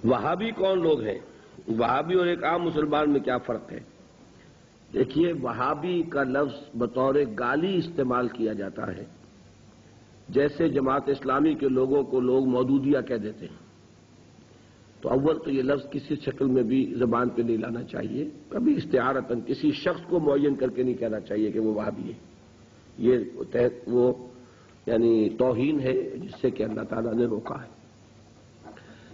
وہابی کون لوگ ہیں؟ وہابی اور ایک عام مسلمان میں کیا فرق ہے؟ دیکھیے، وہابی کا لفظ بطور گالی استعمال کیا جاتا ہے، جیسے جماعت اسلامی کے لوگوں کو لوگ مودودیہ کہہ دیتے ہیں۔ تو اول تو یہ لفظ کسی شکل میں بھی زبان پہ نہیں لانا چاہیے، کبھی استعارتاً کسی شخص کو معین کر کے نہیں کہنا چاہیے کہ وہ وہابی ہے۔ یہ وہ یعنی توہین ہے جس سے کہ اللہ تعالیٰ نے روکا ہے۔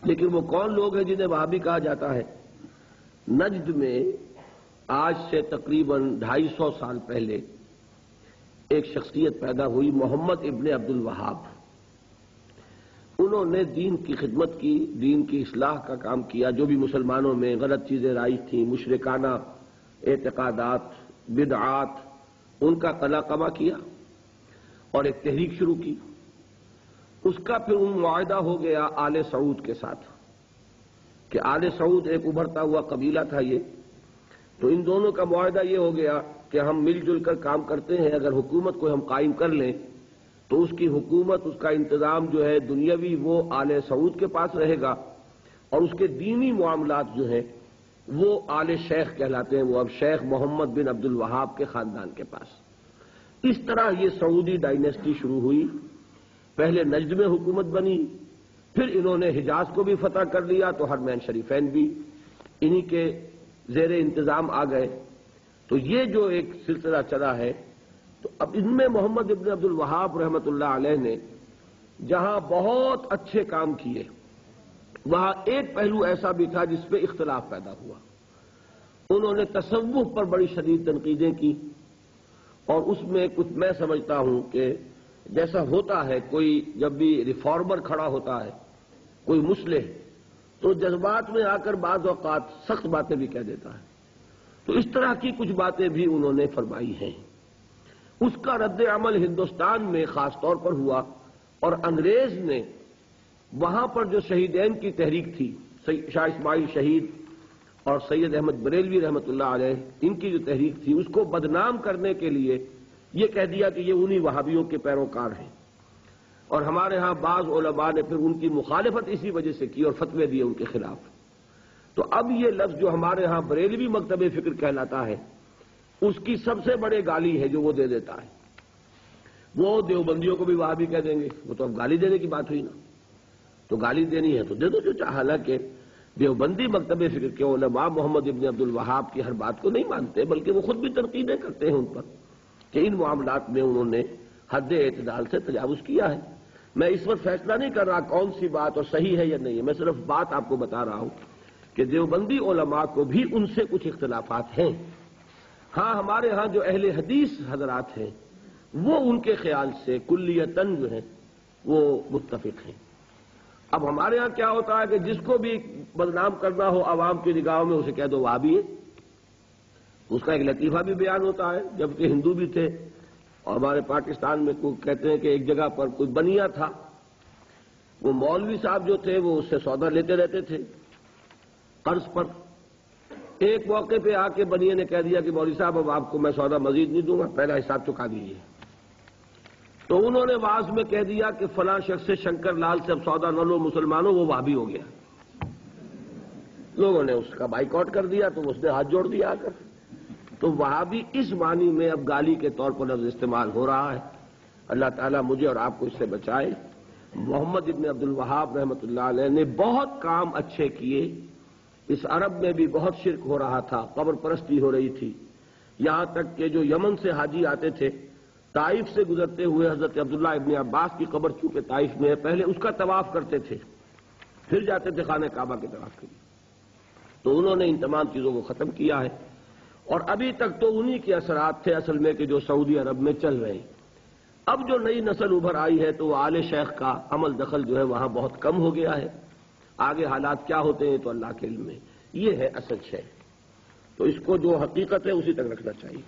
لیکن وہ کون لوگ ہیں جنہیں وہابی کہا جاتا ہے؟ نجد میں آج سے تقریباً 250 سال پہلے ایک شخصیت پیدا ہوئی، محمد ابن عبد الوہاب۔ انہوں نے دین کی خدمت کی، دین کی اصلاح کا کام کیا، جو بھی مسلمانوں میں غلط چیزیں رائج تھیں، مشرکانہ اعتقادات، بدعات، ان کا قلعہ کیا اور ایک تحریک شروع کی۔ اس کا پھر معاہدہ ہو گیا آل سعود کے ساتھ کہ آل سعود ایک ابھرتا ہوا قبیلہ تھا یہ، تو ان دونوں کا معاہدہ یہ ہو گیا کہ ہم مل جل کر کام کرتے ہیں، اگر حکومت کو ہم قائم کر لیں تو اس کی حکومت، اس کا انتظام جو ہے دنیاوی وہ آل سعود کے پاس رہے گا، اور اس کے دینی معاملات جو ہیں وہ آل شیخ کہلاتے ہیں، وہ اب شیخ محمد بن عبد الوہاب کے خاندان کے پاس۔ اس طرح یہ سعودی ڈائنیسٹی شروع ہوئی۔ پہلے نجد میں حکومت بنی، پھر انہوں نے حجاز کو بھی فتح کر لیا تو حرمین شریفین بھی انہی کے زیر انتظام آ گئے۔ تو یہ جو ایک سلسلہ چلا ہے، تو اب ان میں محمد ابن عبد الوہاب رحمۃ اللہ علیہ نے جہاں بہت اچھے کام کیے، وہاں ایک پہلو ایسا بھی تھا جس پہ اختلاف پیدا ہوا۔ انہوں نے تصوف پر بڑی شدید تنقیدیں کی، اور اس میں کچھ میں سمجھتا ہوں کہ جیسا ہوتا ہے، کوئی جب بھی ریفارمر کھڑا ہوتا ہے، کوئی مصلح، تو جذبات میں آ کر بعض اوقات سخت باتیں بھی کہہ دیتا ہے۔ تو اس طرح کی کچھ باتیں بھی انہوں نے فرمائی ہیں۔ اس کا رد عمل ہندوستان میں خاص طور پر ہوا، اور انگریز نے وہاں پر جو شہیدین کی تحریک تھی، شاہ اسماعیل شہید اور سید احمد بریلوی رحمۃ اللہ علیہ، ان کی جو تحریک تھی اس کو بدنام کرنے کے لیے یہ کہہ دیا کہ یہ انہی وہابیوں کے پیروکار ہیں، اور ہمارے ہاں بعض علماء نے پھر ان کی مخالفت اسی وجہ سے کی اور فتوے دیے ان کے خلاف۔ تو اب یہ لفظ جو ہمارے ہاں بریلوی مکتب فکر کہلاتا ہے، اس کی سب سے بڑے گالی ہے جو وہ دے دیتا ہے۔ وہ دیوبندیوں کو بھی وہابی کہہ دیں گے، وہ تو اب گالی دینے کی بات ہوئی نا، تو گالی دینی ہے تو دے دو جو چاہے۔ حالانکہ دیوبندی مکتب فکر کے علماء محمد ابن عبد الوہاب کی ہر بات کو نہیں مانتے، بلکہ وہ خود بھی تنقیدیں کرتے ہیں ان پر کہ ان معاملات میں انہوں نے حد اعتدال سے تجاوز کیا ہے۔ میں اس وقت فیصلہ نہیں کر رہا کون سی بات اور صحیح ہے یا نہیں ہے، میں صرف بات آپ کو بتا رہا ہوں کہ دیوبندی علماء کو بھی ان سے کچھ اختلافات ہیں۔ ہاں، ہمارے ہاں جو اہل حدیث حضرات ہیں وہ ان کے خیال سے کلیتاً جو ہیں وہ متفق ہیں۔ اب ہمارے ہاں کیا ہوتا ہے کہ جس کو بھی بدنام کرنا ہو عوام کی نگاہوں میں، اسے کہہ دو وہابی ہے، اس کا ایک لطیفہ بھی بیان ہوتا ہے، جبکہ ہندو بھی تھے۔ اور ہمارے پاکستان میں کہتے ہیں کہ ایک جگہ پر کوئی بنیا تھا، وہ مولوی صاحب جو تھے وہ اس سے سودا لیتے رہتے تھے قرض پر۔ ایک موقع پہ آ کے بنیے نے کہہ دیا کہ مولوی صاحب اب آپ کو میں سودا مزید نہیں دوں گا، پہلا حساب چکا دیجیے۔ تو انہوں نے واعظ میں کہہ دیا کہ فلاں شخص سے شنکر لال سے اب سودا نہ لو مسلمانوں، وہ وہابی ہو گیا۔ لوگوں نے اس کا بائیکاٹ کر دیا، تو اس نے ہاتھ جوڑ دیا آ کر۔ تو وہابی اس معنی میں اب گالی کے طور پر لفظ استعمال ہو رہا ہے۔ اللہ تعالیٰ مجھے اور آپ کو اس سے بچائے۔ محمد ابن عبد الوہاب رحمۃ اللہ علیہ نے بہت کام اچھے کیے۔ اس عرب میں بھی بہت شرک ہو رہا تھا، قبر پرستی ہو رہی تھی، یہاں تک کہ جو یمن سے حاجی آتے تھے طائف سے گزرتے ہوئے حضرت عبداللہ ابن عباس کی قبر چونکہ طائف میں ہے، پہلے اس کا طواف کرتے تھے، پھر جاتے تھے خانہ کعبہ کے طواف کے لیے۔ تو انہوں نے ان تمام چیزوں کو ختم کیا ہے، اور ابھی تک تو انہی کے اثرات تھے اصل میں کہ جو سعودی عرب میں چل رہے ہیں۔ اب جو نئی نسل ابھر آئی ہے تو وہ آل شیخ کا عمل دخل جو ہے وہاں بہت کم ہو گیا ہے۔ آگے حالات کیا ہوتے ہیں تو اللہ کے علم میں، یہ ہے اصل شے، تو اس کو جو حقیقت ہے اسی تک رکھنا چاہیے۔